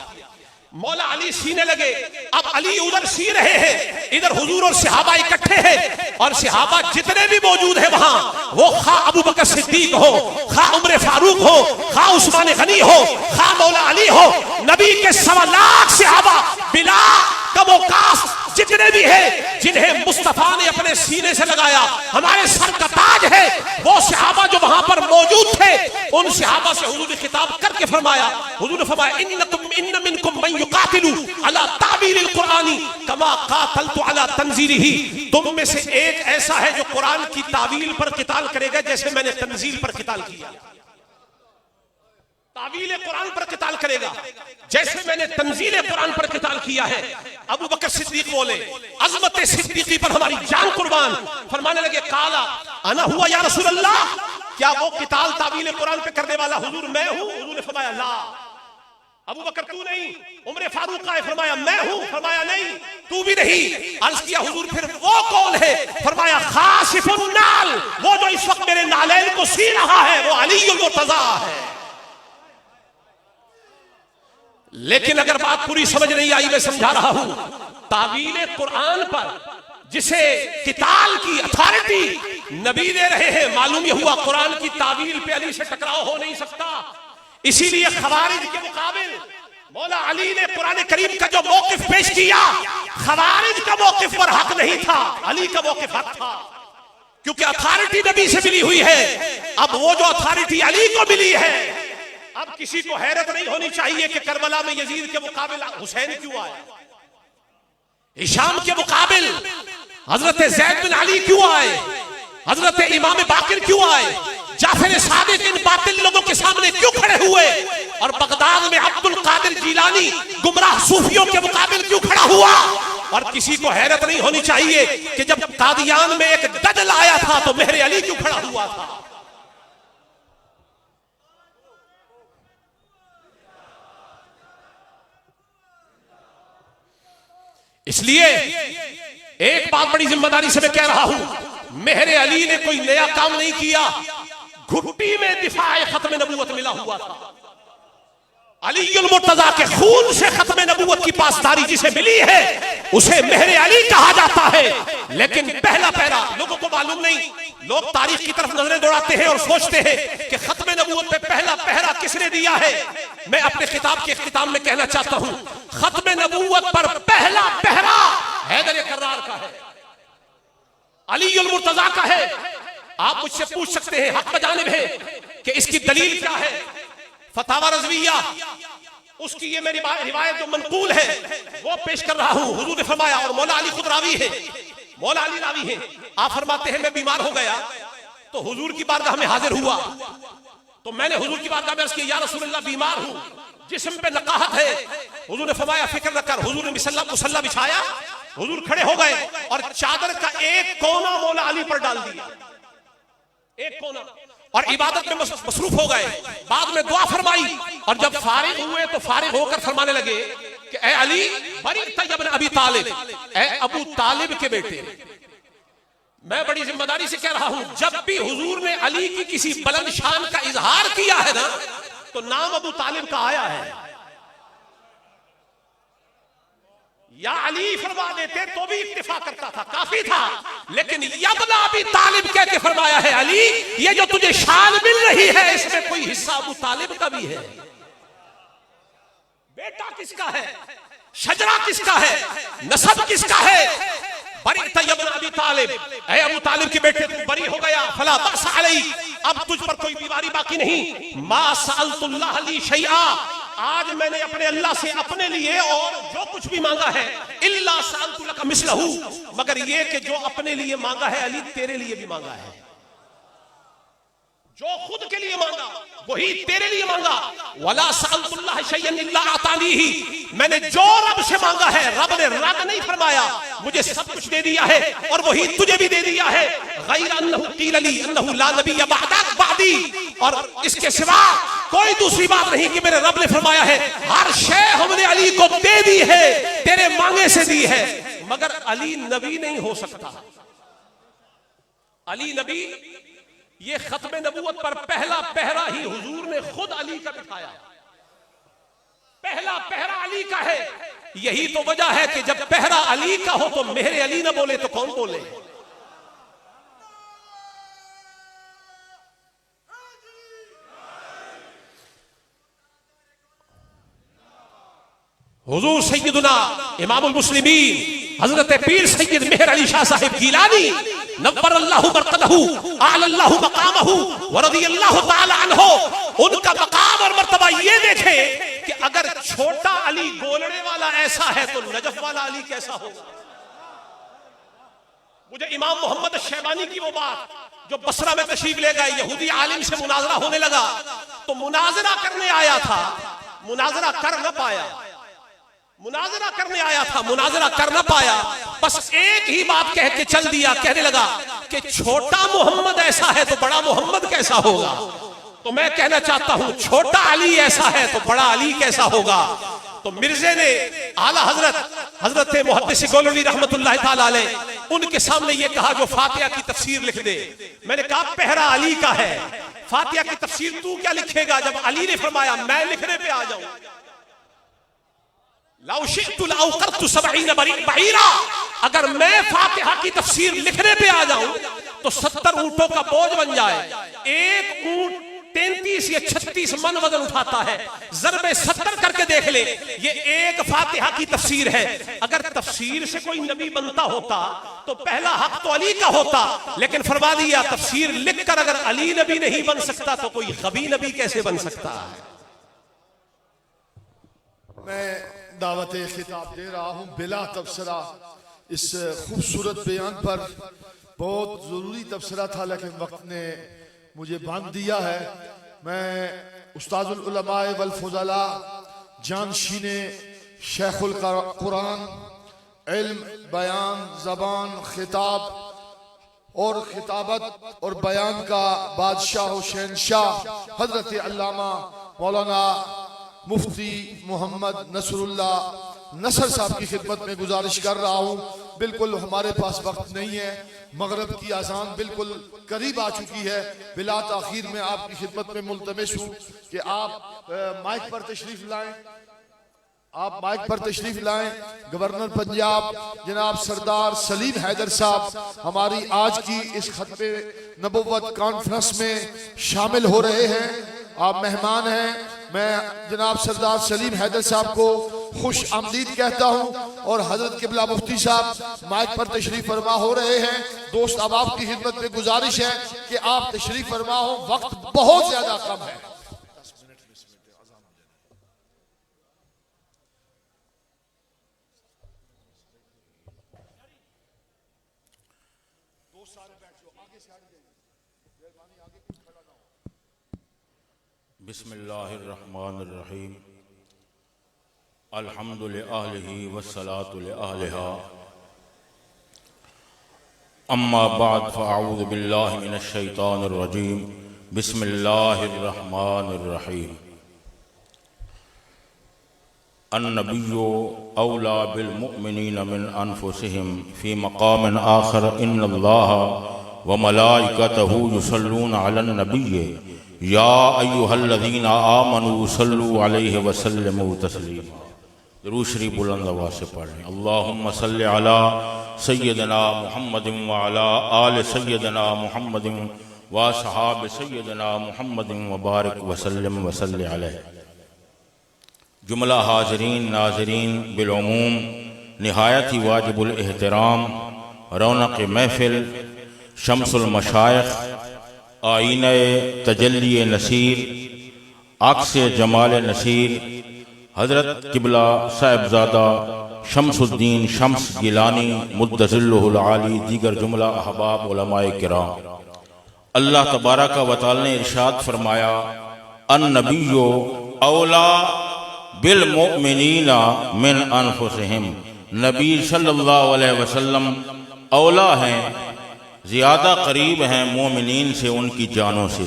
मौला अली सीने लगे। अब अली उधर सी रहे हैं, इधर हुजूर और सहाबा इकट्ठे हैं, और सहाबा जितने भी मौजूद हैं वहां, वो खा अबू बकर सिद्दीक हो, खा उमर फारूक हो, खा उस्मान गनी हो, खा मौला अली हो, नबी के 1.25 लाख सहाबा बिला कमोकास जितने भी हैं, जिन्हें मुस्तफा ने अपने सीने से लगाया, हमारे सर का ताज है, वो सहाबा जो वहां पर मौजूद थे, उन सहाबा से हुजूर ने खिताब करके फरमाया, हुजूर ने फरमाया इन्न मिनकुम मन युकातिलु अला ताबीरिल कुरानी कमा कातलतु अला तंजीलिही, तुम में से एक ऐसा है जो कुरान की तावील पर किताल करेगा जैसे मैंने तंजील पर किताल किया। तावील कुरान पर किताल करेगा जैसे मैंने तंजील कुरान पर किताल किया है। अबू बकर सिद्दीक बोले, अज़मत सिद्दीकी पर हमारी जान कुर्बान। फरमाने लगे काला अना हुआ या रसूल अल्लाह, क्या वो किताल तावील कुरान पे करने वाला हुजूर मैं हूं? हुजूर ने फरमाया ला। अबू बकर तू नहीं? उमर फारूक का है? फरमाया मैं हूं। फरमाया नहीं तू भी नहीं। अर्ज किया हुजूर फिर वो कौन है? फरमाया खासिफुन नाल, वो जो इस वक्त मेरे नालैन को सी रहा है वो अलीयुल मुर्तज़ा है। लेकिन अगर बात पूरी समझ नहीं आई, मैं समझा रहा हूं, तावील कुरान पर जिसे किताल की अथॉरिटी नबी दे रहे हैं, मालूम यह हुआ कुरान की तावील पे अली से टकराव हो नहीं सकता। इसीलिए खवारिज के मुकाबिल मौला अली ने कुरान करीम का जो मौकिफ पेश किया, खवारिज का मौकिफ पर हक नहीं था, अली का मौकिफ हक था, क्योंकि अथॉरिटी नबी से मिली हुई है। अब वो जो अथॉरिटी अली को मिली है, अब किसी को हैरत नहीं होनी चाहिए कि करबला में यजीद के मुकाबिल हुसैन क्यों आया, हिशाम के मुकाबिल हजरत जैद बिन अली क्यों आए, हजरत इमाम बाकिर क्यों आए, जाफर सादिक इन बातिल लोगों के सामने क्यों खड़े हुए, और बगदाद में अब्दुल कादिर जिलानी गुमराह सूफियों के मुकाबिल क्यों खड़ा हुआ। और किसी को हैरत नहीं होनी चाहिए कि जब कादियान में एक दजल आया था तो मेहर अली क्यों खड़ा हुआ था। इसलिए एक बात बड़ी जिम्मेदारी से मैं कह रहा हूं, मेहर अली ने कोई नया काम नहीं किया, घुट्टी में दिफाए खत्म नबूवत मिला हुआ था। अली मुर्तजा के खून से खत्म नबूवत की पासदारी जिसे मिली है उसे मेहर अली कहा जाता है। लेकिन पहला पहरा लोगों को मालूम नहीं, लोग तारीख की तरफ नजरें दौड़ाते हैं और सोचते हैं कि खत्म नबूवत पे पहला पहरा किसने दिया है। मैं अपने किताब के इख्तिताम में कहना चाहता हूं, खत्म नबूवत पर पहला पहरा हैदर कर्रार का है, अली मुर्तजा का है। आप मुझसे पूछ सकते हैं, हक बजानिब है कि इसकी दलील क्या है। फतावा रज़विया उसकी ये मेरी रिवायत जो मनकूल है वो पेश कर रहा हूं। हुजूर ने फरमाया, और मौला अली खुद रावी है, मौला अली रावी है, आप फरमाते हैं मैं बीमार हो गया तो हुजूर की बारगाह में हाजिर हुआ, तो मैंने हुजूर की बारगाह में अर्ज़ किया, या रसूलल्लाह बीमार हूं, जिस्म पे नकाहत है। हुजूर ने फरमाया फिक्र न कर। हुजूर ने मुसल्ला बिछाया, हुजूर खड़े हो गए और चादर का एक कोना मौला अली पर डाल दिया, एक कोना, और इबादत में मसरूफ हो गए। बाद में दुआ फरमाई और जब फारिग हुए तो फारिग होकर फरमाने लगे कि ए अली बरी तैयब अबी तालिब, ए अबू तालिब के बेटे। मैं बड़ी जिम्मेदारी से कह रहा हूं, जब भी हुजूर ने अली की किसी बुलंद शान का इजहार किया है ना तो नाम अबू तालिब का आया है। या अली फरमा देते तो भी इक्तिफा करता था, काफी था, लेकिन यबना अबी तालिब कह के फरमाया है, अली ये जो तुझे शान मिल रही है इसमें कोई हिस्सा अबू तालिब का भी है। बेटा किसका है, शजरा किसका है, नसब किसका है। बरी तैयब अबी तालिब, ऐ अबू तालिब के बेटे तू बरी हो गया, फला बस अलई, अब तुझ पर कोई बीमारी बाकी नहीं। मा सअलतुल्लाह ली शैआ, आज मैंने अपने अल्लाह से अपने लिए और जो कुछ भी मांगा है, इल्ला सअलतु लका मिसलहू, मगर ये कि जो अपने लिए मांगा है अली तेरे लिए भी मांगा है। जो खुद के लिए मांगा वही तेरे लिए मांगा। वला सअलतुल्लाह शैअन इल्ला आतानीही, मैंने जो रब से मांगा है रब ने रद नहीं फरमाया, मुझे सब कुछ दे दिया है और वही तुझे भी दे दिया है। गैर अन्नहु क़ील ली अन्नहु ला नबिय्य बअदी, और इसके सिवा कोई दूसरी बात नहीं कि मेरे रब ने फरमाया है हर शे हमने अली को दे दी है, तेरे मांगे से दी है, मगर अली नबी नहीं हो सकता। अली नबी, ये खत्म नबूवत पर पहला पहरा ही हुजूर ने खुद अली का बिठाया, पहला पहरा अली का है। यही तो वजह है कि जब पहरा अली का हो तो मेहर अली ना बोले तो कौन बोले। हुजूर सैयदुना इमामुल मुस्लिमीन हजरत पीर सैयद मेहर अली शाह साहिब गिलानी नव्वरल्लाहु मरकदहु आलल्लाहु मकामहु व रदियल्लाहु ताला अन्हु, उनका मकाम और मर्तबा ये देखे कि अगर छोटा अली गोलने वाला ऐसा है तो नजफ वाला अली कैसा होगा। मुझे इमाम मोहम्मद शैबानी की वो बात जो बसरा में तशरीफ ले गए, यहूदी आलिम से मुनाजरा होने लगा तो मुनाजरा करने आया था, मुनाजरा कर न पाया, मुनाजरा करने आया था, मुनाजरा कर न पाया, बस एक ही बात कह के चल दिया, कहने लगा कि छोटा मोहम्मद ऐसा है तो बड़ा मोहम्मद कैसा होगा। तो मैं कहना चाहता हूं छोटा अली ऐसा है तो बड़ा अली कैसा होगा। तो मिर्जे ने आला हजरत मुहद्दिस गोलवी रहमतुल्लाह ताला अलैह उनके सामने ये कहा जो फातिहा की तफसीर लिख दे। मैंने कहा पहरा अली का है, फातिहा की तफसीर तू क्या लिखेगा, जब अली ने फरमाया मैं लिखने पे आ जाऊं। लौ शिअतु लअवक़रतु सबईन बईरा, अगर मैं फातिहा की तफसीर लिखने पे आ जाऊं तो 70 ऊंटों का बोझ बन जाए। एक ऊंट 33 या 36 मन वजन उठाता है, ज़रबे 70 करके देख ले, ये एक फातिहा की तफसीर है। अगर तफसीर से कोई नबी बनता होता तो पहला हक तो अली का होता, लेकिन फरमा दिया तफसीर लिखकर अगर अली नबी नहीं बन सकता तो कोई गबी नबी कैसे बन सकता है। मैं दावत खिताब दे रहा हूँ बिला तबसरा इस खूबसूरत बयान पर। बहुत ज़रूरी तबसरा था लेकिन वक्त ने मुझे बांध दिया है। मैं उस्ताजुल उलमाए वल फुज़ला जानशीने शेखुल कुरान इल्म बयान ज़बान खिताब और खिताबत और बयान का बादशाह हुसैन शाह हजरत अल्लामा मौलाना मुफ्ती मोहम्मद नसरुल्लाह नसर साहब की खिदमत में गुजारिश कर रहा हूँ। बिल्कुल हमारे पास वक्त नहीं है, मगरब की आज़ान बिल्कुल करीब आ चुकी है। बिला ताखीर में आपकी खिदमत में मुल्तमिस हूँ कि आप माइक पर तशरीफ लाएं। आप माइक पर तशरीफ लाएं। गवर्नर पंजाब जनाब सरदार सलीम हैदर साहब हमारी आज की इस खत्मे नबुव्वत कॉन्फ्रेंस में शामिल हो रहे हैं। आप मेहमान हैं। मैं जनाब सरदार सलीम हैदर साहब को खुश आमदीद कहता हूं और हजरत किबला मुफ्ती साहब माइक पर तशरीफ फरमा हो रहे हैं। दोस्त अब आपकी खिदमत में गुजारिश है कि आप तशरीफ फरमा हो, वक्त बहुत ज्यादा कम है। बिस्मिल्लाहिर्रहमानिर्रहीम अल्हम्दुलिल्लाहि वस्सलातु लिअहलिहा अम्मा बाद फ़अऊज़ु बिल्लाहि मिनश शैतानिर रजीम बिस्मिल्लाहिर्रहमानिर्रहीम अन्नबिय्यु औला बिल मुअ्मिनीना मिन अनफुसिहिम फ़ी मक़ामिन आख़र इन्नल्लाहा व मलाइकतहु युसल्लूना अलन नबिय्य या अय्युहल्लज़ीना आमनू सल्लु अलैहि व सल्लिमू तस्लीमा। दुरूद शरीफ बुलंद आवाज़ से पढ़ें। अल्लाहुम्मा सल्लि अला सय्यदना मुहम्मदिन व अला आलि सय्यदना मुहम्मदिन व असहाब सय्यदना मुहम्मदिन व बारिक व सल्लिम व सल्लि अलैहि। जुमला हाज़रीन नाज़रीन बिलउमूम निहायत ही वाजिबुल एहतराम रौनक महफिल शम्सुल मशाइख आईने तजल्ली नसीर अक्स जमाल नसीर हज़रत किबला साहिबजादा शम्सुद्दीन शम्स गिलानी मुद्दज़िल्लुहुल आली दीगर जुमला अहबाब उलमाए किराम। अल्लाह तबारक व तआला ने इरशाद फरमाया अन्नबिय्यु औला बिल मुअ्मिनीना मिन अनफुसिहिम। नबी सल्लल्लाहु अलैहि वसल्लम औला हैं, ज़्यादा करीब हैं मोमिनीन से उनकी जानों से,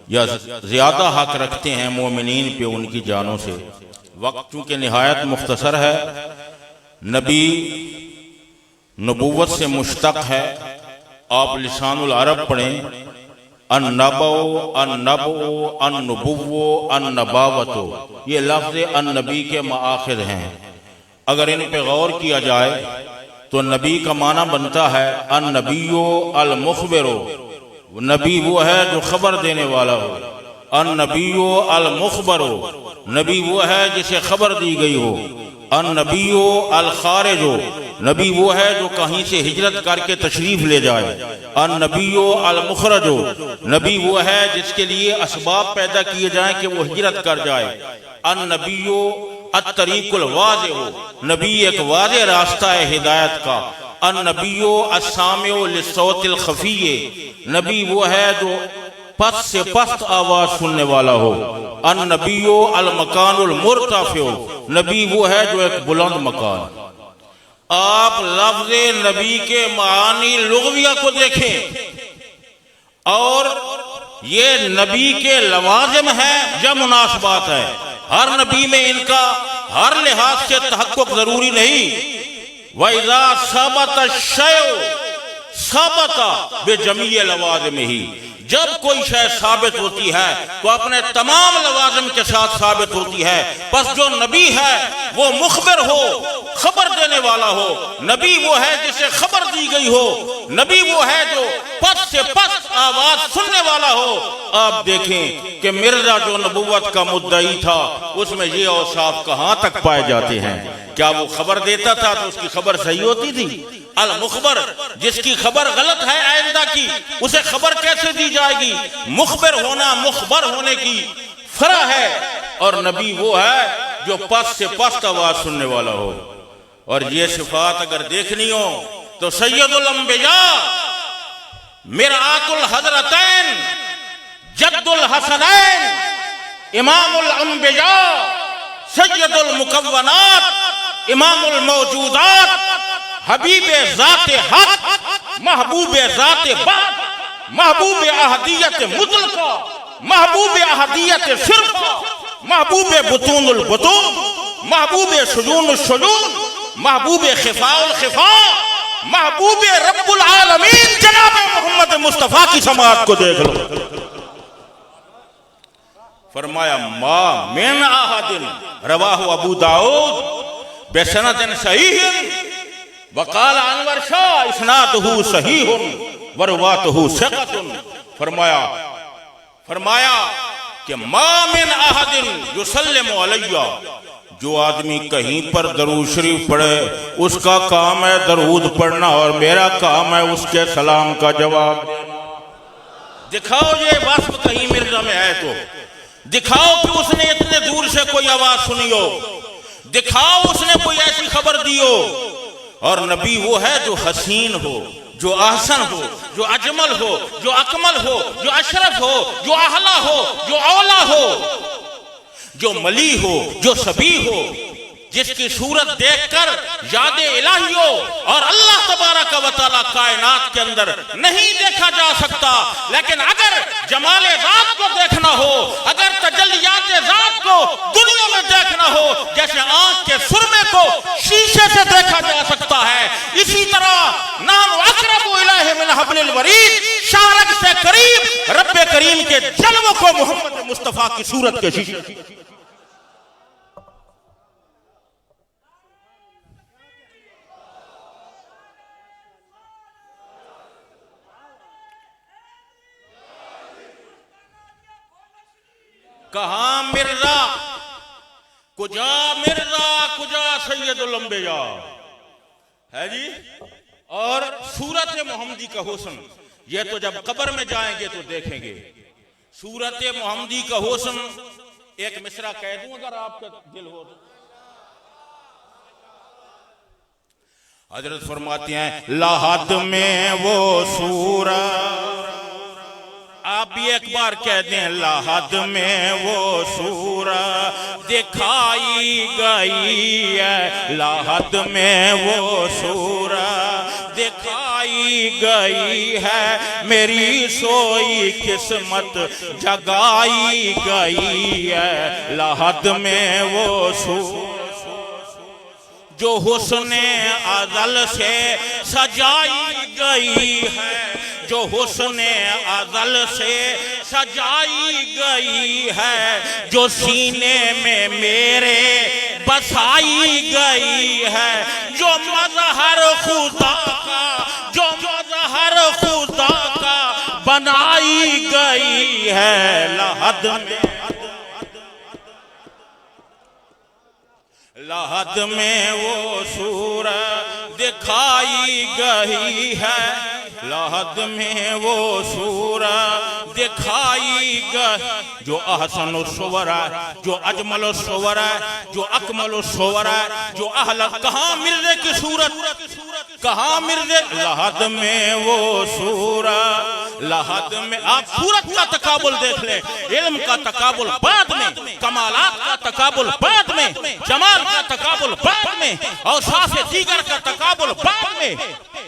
या ज़्यादा हक रखते हैं मोमिनीन पे उनकी जानों से। वक्त चूँकि निहायत मुख्तसर है, नबी नबूवत से मुश्तक है। आप लिसानुल अरब पढ़ें। अन्नबो अन्नबो अन्नुबुव्वो अन्नबावतो, ये लफ्ज़ अन्नबी के माखिज़ हैं। अगर इन पे गौर किया जाए तो नबी का माना बनता है अन्नबियो अल मुखबिरो, नबी वो है जो खबर देने वाला हो। अन्नबियो अल मुखबरो, नबी वो है जिसे खबर दी गई हो। अन्नबियो अल खारिजो, नबी वो है जो कहीं से हिजरत करके तशरीफ ले जाए। अन्नबियो अल मुखरजो, नबी वो है जिसके लिए असबाब पैदा किए जाएं कि वो हिजरत कर जाए। अन्नबियो अत्तरीकुल वाज़िह, नबी एक वाज़ेह रास्ता है हिदायत का। अन्नबियो अस्सामिउ लिस्सौतिल खफ़ीय, नबी वो है जो पस्त से पस्त आवाज सुनने वाला हो। अन्नबियो अल मकानुल मुर्तफ़िउ, नबी वो है जो एक बुलंद मकान। आप लफ्ज़ नबी के मानी लुग़विया को देखें और ये नबी के लवाज़िम है या मुनासबात है। हर नबी में इनका हर लिहाज से तहक्कुक जरूरी नहीं। वइज़ा सबत शय सबत बेजमीय लवाज़िम ही, जब कोई शय साबित होती है तो अपने तमाम लवाज़िम के साथ साबित होती है। बस जो नबी है वो मुखबिर हो, खबर देने वाला हो। नबी वो है जिसे खबर दी गई हो। नबी वो है जो पस्त से पस्त आवाज सुनने वाला हो। आप देखें कि मिर्जा जो नबुव्वत का मुद्दई था उसमें ये औसाफ कहाँ तक पाए जाते हैं। क्या वो खबर देता था तो उसकी खबर सही होती थी? अल मुखबर, जिसकी खबर गलत है आइंदा की, उसे खबर कैसे दी जाएगी? मुखबिर होना मुखबर होने की फर्क है। और नबी वो है जो पस्त से पस्त आवाज सुनने वाला हो। और ये सिफात अगर देखनी हो तो सैयदुल अंबिया मिरातुल हजरतैन जद्दुल हसनैन इमामुल अंबिया सैयदुल मुकव्वनात इमामुल मौजूदात हबीबे ज़ाते हक महबूबे ज़ाते बात महबूबे अहदियत मुतलका महबूबे अहदियत सिरफा महबूबे बुतूनुल बुतून महबूबे शुजूनुल शुजून महबूबे खिफाउल खिफा महबूबे रब्बुल आलमीन जनाब मोहम्मद मुस्तफा की समाअत को देख लो। फरमाया मा मिन अहदिन रवाहु अबू दाऊद बिसनदिन सहीहिन वकाल अनवर शाह इस्नादुहु सहीहुन व रवातुहु सिक़तुन। फरमाया कि मा मिन अहदिन युसल्लिमु अलैया, जो आदमी कहीं पर दरूद शरीफ पढ़े उसका काम है दरूद पढ़ना और मेरा काम है उसके सलाम का जवाब देना। दिखाओ ये वस्फ कहीं मिर्जा में है तो दिखाओ कि उसने इतने दूर से कोई आवाज सुनी हो, दिखाओ उसने कोई ऐसी खबर दी हो। और नबी वो है जो हसीन हो, जो आहसन हो, जो अजमल हो, जो अकमल हो, जो अशरफ हो, जो अहला हो, जो औला हो, जो मली हो, जो सबी हो, जिसकी सूरत देखकर याद इलाही हो। और अल्लाह तबारक व तआला कायनात के अंदर नहीं देखा जा सकता, लेकिन अगर जमाल ज़ात को देखना हो, अगर तजल्लियात ज़ात को दुनिया में देखना हो, जैसे आंख के सुरमे को शीशे से देखा जा सकता है, इसी तरह नानु अक़रबु इलैहि मिन हब्लिल वरीद, शारक से करीब रब्बे करीम के जलवों को मोहम्मद मुस्तफा की सूरत के शीशे। कहा मिर्जा कुजा सैयदुल अंबिया है जी। और सूरत मोहम्मदी का हुस्न, ये तो जब कब्र में जाएंगे तो देखेंगे। सूरत मोहम्मदी का हुस्न, एक मिसरा कह दूं अगर आपका दिल हो तो। हजरत फरमाती हैं लाहद में वो सूरत, आप भी एक बार कह दें लाहद में वो सूरत दिखाई गई है, लाहद में वो सूरत दिखाई गई है, मेरी सोई किस्मत जगाई गई है, लाहद में वो सूरत जो हुस्ने अज़ल से सजाई गई है, जो हुस्ने अज़ल से सजाई गई है, जो सीने में मेरे बसाई गई है, जो मज़हर खुदा का, जो मज़हर खुदा का बनाई गई है, लाहद में वो सूरत दिखाई गई है, लाहद में वो सूरत दिखाई गई। जो अहसन सुवर है, जो अजमल सुवर है, जो अकमल सुवर है, जो अहल, कहाँ मिर्ज़े की सूरत, कहाँ मिर्ज़े, लाहद में वो सूरत, लाहद में। आप सूरत का तकाबुल देख ले, इल्म का तकाबुल बाद में, कमालात का तकाबुल बाद में, जमाल का तकाबुल बाद में, और साफ़े दीगर का तकाबुल बाद में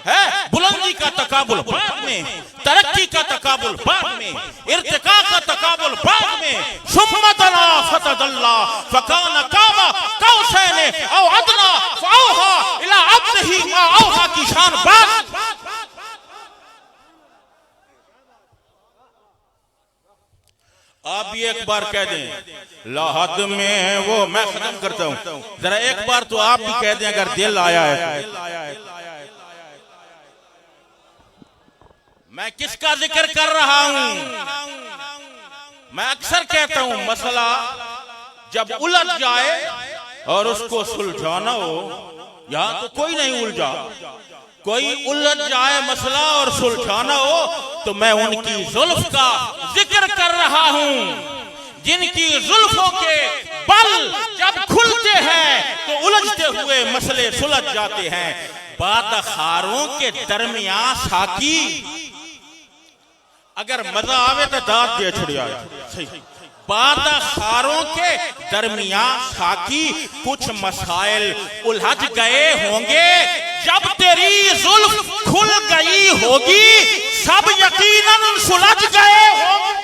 है, बुलंदी का तकाबुल बाद में, तरक्की का तकाबुल बाद में, इर्तिका का तकाबुल बाद में। सुम्मा दना फतदल्ला फकान काबा कौसैन औ अदना फऔहा इला अब्दिही मा औहा की शान बात। आप भी एक बार कह दें लाहद में वो, मैं खत्म करता हूं, जरा एक बार तो आप भी कह दें अगर दिल आया है। मैं किसका जिक्र कर रहा हूं? मैं अक्सर कहता हूं मसला जब उलझ जाए और उसको सुलझाना हो, यहां तो कोई नहीं उलझा, कोई उलझ जाए मसला और सुलझाना हो तो मैं उनकी जुल्फ का जिक्र कर रहा हूं, जिनकी जुल्फों के बल जब खुलते हैं तो उलझते हुए मसले सुलझ जाते हैं। बादखारों के दरमियान साकी, अगर मजा आवे तो दांत दे छुड़िया। सही, बादखारों के दरमियान साकी, कुछ मसाइल उलझ गए होंगे, जब तेरी जुल्फ खुल गई होगी सब यकीनन सुलझ गए होंगे।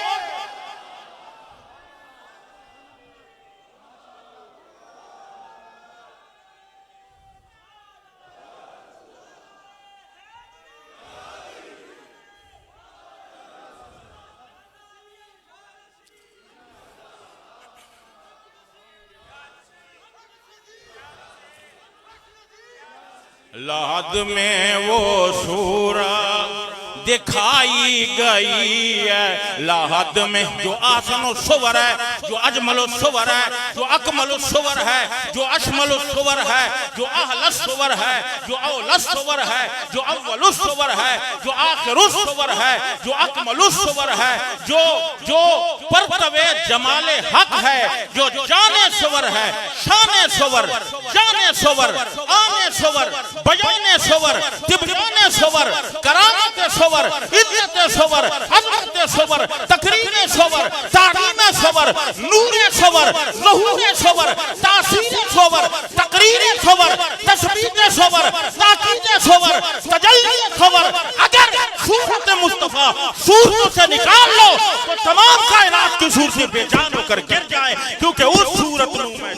लाद में वो सूरत दिखाई गई है, लाहद में जो आसनो सुवर है, जो अजमलो सुवर है, जो अकमलो सुवर है, जो अशमलो सुवर है, जो अहलस सुवर है, जो औलस सुवर है, जो अव्वलुस सुवर है, जो आखिरुस सुवर है, जो अकमलुस सुवर है, जो जो परतवे जमाले हक है, जो जाने सुवर है, शाने सुवर, जाने सुवर, आने सुवर, बयाने सुवर, तिबयाने सुवर, करामत सुवर, इज्जत सवर, अजमत सवर, तकरीर सवर, तारीम सवर, नूर सवर, ज़हूर सवर, तासीर सवर, तकरीर सवर, तस्बीह सवर, ताकीद सवर, तजल्ली सवर। अगर सूरत मुस्तफा सूरत से निकाल लो तो तमाम कायनात की सूरतें बेजान होकर गिर जाए, क्योंकि उस सूरत में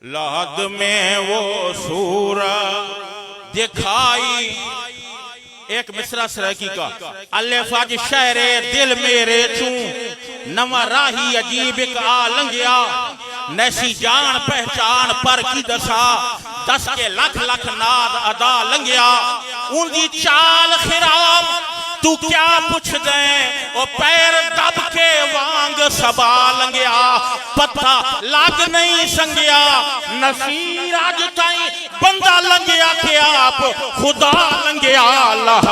लाद में वो सूरत दिखाई। एक मिसरा सरकी का अल्लेफाज शहरे दिल मेरे चू नवा राही अजीब एक आलंगिया, नैसी जान पहचान पर की दसा, दस के लख लख नाद अदा लंगिया, उनकी चाल खिराब तू क्या पुछ दे, ओ पैर दब के वांग सबा लंगिया, पत्ता लाग नहीं संगिया, नसीर आज ताई बंदा लंगिया के आप खुदा लंगिया। अल्लाह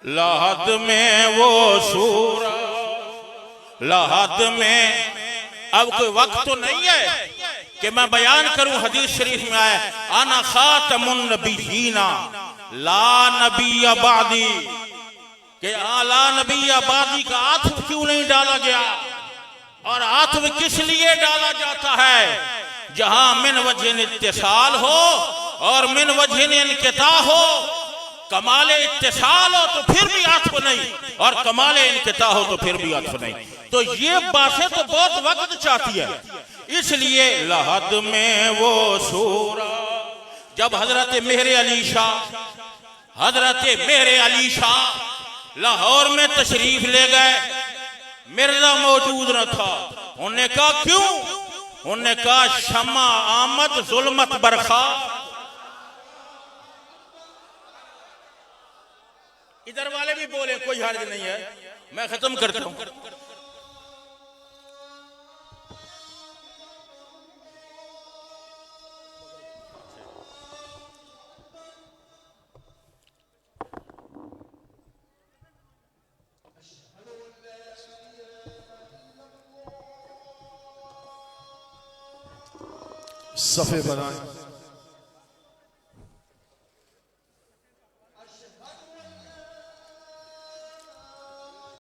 लाहद में वो सूरत, लाहद में अब कोई वक्त तो नहीं है कि मैं बयान करूं। हदीस शरीफ में आया आना खातमुन नबिय्यीना ला नबिय्य बादी, कि आला नबी आबादी का आत्म क्यों नहीं डाला गया, और आत्म किस लिए डाला जाता है? जहां मिन वजह इत्तिसाल हो और मिन वजह इनकिता हो। कमाले इत्तिसाल हो तो फिर भी आत्म नहीं, और कमाले इनकिता हो तो फिर भी आत्म नहीं। तो ये बातें तो बहुत वक्त चाहती है, इसलिए लहद में वो सूरत जब हजरत मेहरे अली शाह, हजरत मेहरे अली शाह लाहौर में तशरीफ ले गए, मिर्जा मौजूद न था। उन्होंने कहा क्यों? उन्होंने कहा शमा आमद जुल्मत बरखा। इधर वाले भी बोले, कोई हर्ज नहीं है, मैं खत्म करता हूं। सफ़े बनाए।